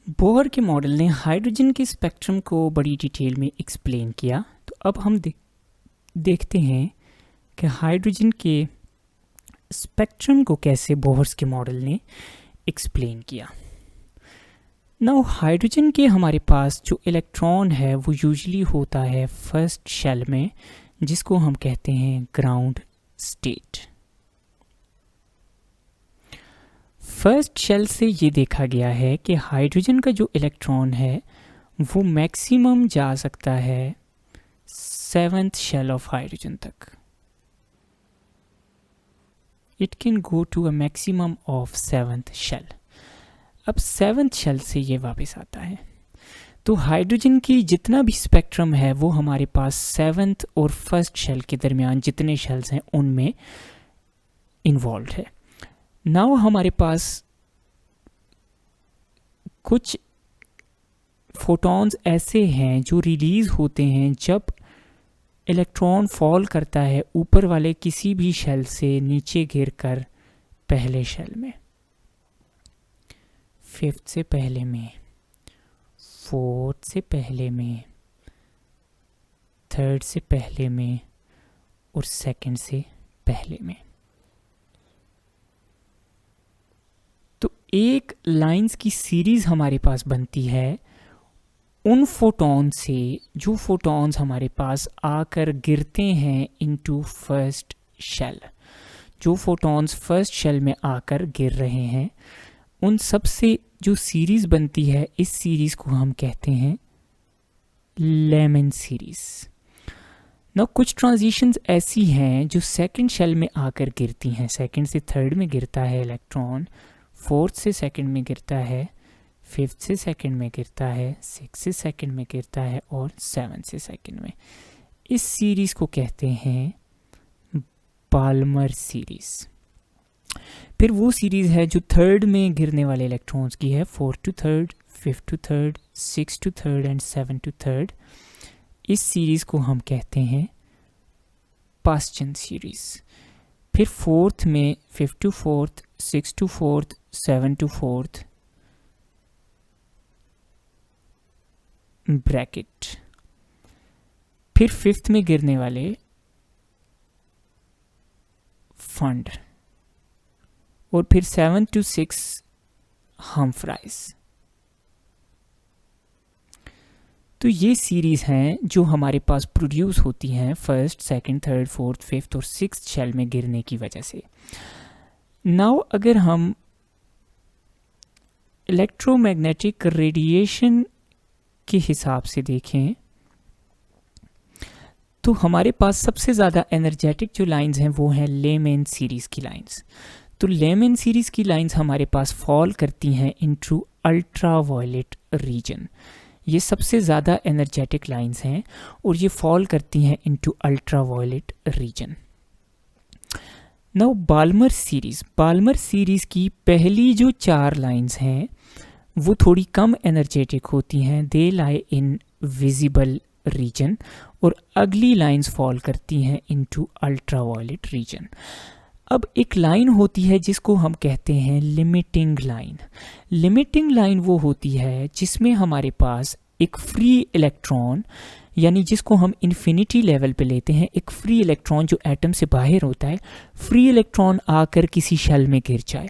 Bohr के model ने hydrogen के स्पेक्ट्रम को बड़ी डिटेल में एक्सप्लेन किया। तो अब हम देखते हैं कि हाइड्रोजन के स्पेक्ट्रम को कैसे बोहर्स के मॉडल ने एक्सप्लेन किया। नाउ हाइड्रोजन के हमारे पास जो इलेक्ट्रॉन है वो यूजुअली होता है फर्स्ट शेल में, जिसको हम कहते हैं ग्राउंड स्टेट। फर्स्ट शेल से ये देखा गया है कि हाइड्रोजन का जो इलेक्ट्रॉन है वो मैक्सिमम जा सकता है सेवंथ शेल ऑफ हाइड्रोजन तक। It can go to a maximum of seventh shell. अब सेवंथ शेल से ये वापस आता है। तो हाइड्रोजन की जितना भी स्पेक्ट्रम है वो हमारे पास सेवंथ और फर्स्ट शेल के दरमियान जितने शेल्स हैं उनमें इन्वॉल्व है। नाउ हमारे पास कुछ फोटॉन्स ऐसे हैं जो रिलीज होते हैं जब इलेक्ट्रॉन फॉल करता है ऊपर वाले किसी भी शेल से नीचे गिरकर पहले शेल में, फिफ्थ से पहले में, फोर्थ से पहले में, थर्ड से पहले में और सेकंड से पहले में। तो एक लाइंस की सीरीज हमारे पास बनती है उन फोटॉन से जो फोटॉन्स हमारे पास आकर गिरते हैं इनटू फर्स्ट शेल। जो फोटॉन्स फर्स्ट शेल में आकर गिर रहे हैं उन सब से जो सीरीज बनती है, इस सीरीज को हम कहते हैं लेमन सीरीज। ना कुछ ट्रांजिशंस ऐसी हैं जो सेकंड शेल में आकर गिरती हैं। सेकंड से थर्ड में गिरता है इलेक्ट्रॉन, फोर्थ से सेकंड में गिरता है, फिफ्थ से सेकंड में गिरता है, सिक्स से सेकंड में गिरता है और सेवन से सेकंड में। इस सीरीज को कहते हैं बाल्मर सीरीज। फिर वो सीरीज है जो थर्ड में गिरने वाले इलेक्ट्रॉन्स की है, fourth to third, fifth to third, six to third and seven to third. इस सीरीज को हम कहते हैं पास्चन सीरीज। फिर फोर्थ में fifth to fourth, six to fourth, seven to fourth bracket. फिर फिफ्थ में गिरने वाले फंड और फिर सेवन टू सिक्स हमफ्राइज। तो ये सीरीज हैं जो हमारे पास प्रोड्यूस होती हैं first, second, third, fourth, fifth और सिक्स्थ शेल में गिरने की वजह से। नाउ अगर हम इलेक्ट्रोमैग्नेटिक रेडिएशन के हिसाब से देखें तो हमारे पास सबसे ज़्यादा एनर्जेटिक जो लाइंस हैं वो हैं लेमन सीरीज की लाइंस। तो लेमन सीरीज की लाइंस हमारे पास फॉल करती हैं इनटू अल्ट्रावायलेट रीजन। ये सबसे ज़्यादा एनर्जेटिक लाइंस हैं और ये फॉल करती हैं into ultraviolet region. Now Balmer series की पहली जो चार लाइंस हैं वो थोड़ी कम एनर्जेटिक होती हैं, दे लाई इन विजिबल रीजन, और अगली लाइंस फॉल करती हैं इनटू अल्ट्रावायलेट रीजन। अब एक लाइन होती है जिसको हम कहते हैं लिमिटिंग लाइन। लिमिटिंग लाइन वो होती है जिसमें हमारे पास एक फ्री इलेक्ट्रॉन, यानी जिसको हम इन्फिनिटी लेवल पे लेते हैं, एक फ्री इलेक्ट्रॉन जो एटम से बाहर होता है, फ्री इलेक्ट्रॉन आकर किसी शेल में गिर जाए।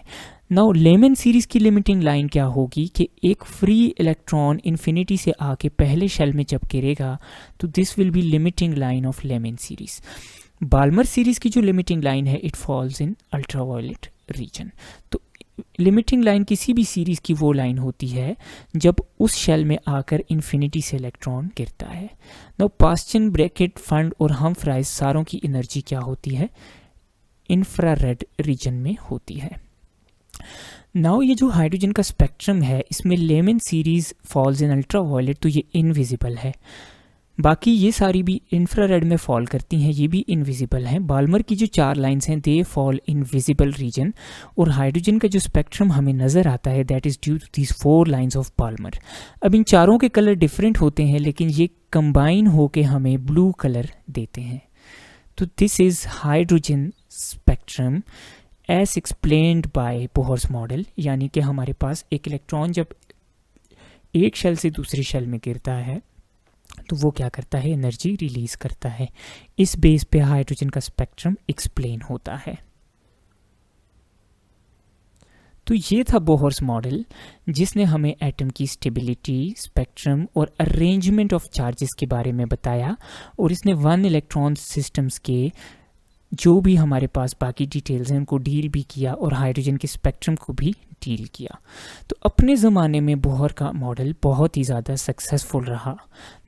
नाउ लेमन सीरीज की लिमिटिंग लाइन क्या होगी कि एक फ्री इलेक्ट्रॉन इन्फिनिटी से आके पहले शेल में जब गिरेगा तो this will be limiting line of Lyman series. Balmer series की जो लिमिटिंग लाइन है it falls in ultraviolet region. तो लिमिटिंग लाइन किसी भी सीरीज की वो लाइन होती है जब उस शेल में आकर इन्फिनिटी से इलेक्ट्रॉन गिरता है। नाउ पास्चन, ब्रैकेट, फंड और हमफ्राइज सारों की एनर्जी क्या होती है? इंफ्रारेड रीजन में होती है। नाउ ये जो हाइड्रोजन का स्पेक्ट्रम है इसमें Lyman series false in ultraviolet, तो ये इनविजिबल है। बाकी ये सारी भी इंफ्रारेड में फॉल करती हैं, ये भी इनविजिबल हैं। बाल्मर की जो चार लाइंस हैं they fall in visible region, और हाइड्रोजन का जो स्पेक्ट्रम हमें नज़र आता है that is due to these four lines of Balmer. अब इन चारों के कलर डिफरेंट होते हैं लेकिन ये कंबाइन होके हमें ब्लू कलर देते हैं। तो this is hydrogen spectrum as explained by Bohr's model, यानी कि हमारे पास एक इलेक्ट्रॉन जब एक शेल से दूसरी शेल में गिरता है तो वो क्या करता है, एनर्जी रिलीज करता है। इस बेस पे हाइड्रोजन का स्पेक्ट्रम एक्सप्लेन होता है। तो ये था बोहर्स मॉडल, जिसने हमें एटम की स्टेबिलिटी, स्पेक्ट्रम और अरेंजमेंट ऑफ चार्जेस के बारे में बताया, और इसने वन इलेक्ट्रॉन सिस्टम्स के जो भी हमारे पास बाकी डिटेल्स हैं उनको डील भी किया और हाइड्रोजन के स्पेक्ट्रम को भी डील किया। तो अपने ज़माने में बोहर का मॉडल बहुत ही ज़्यादा सक्सेसफुल रहा।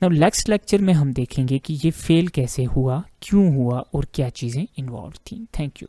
नाउ नेक्स्ट लेक्चर में हम देखेंगे कि ये फेल कैसे हुआ, क्यों हुआ और क्या चीज़ें इन्वॉल्व थी। Thank you.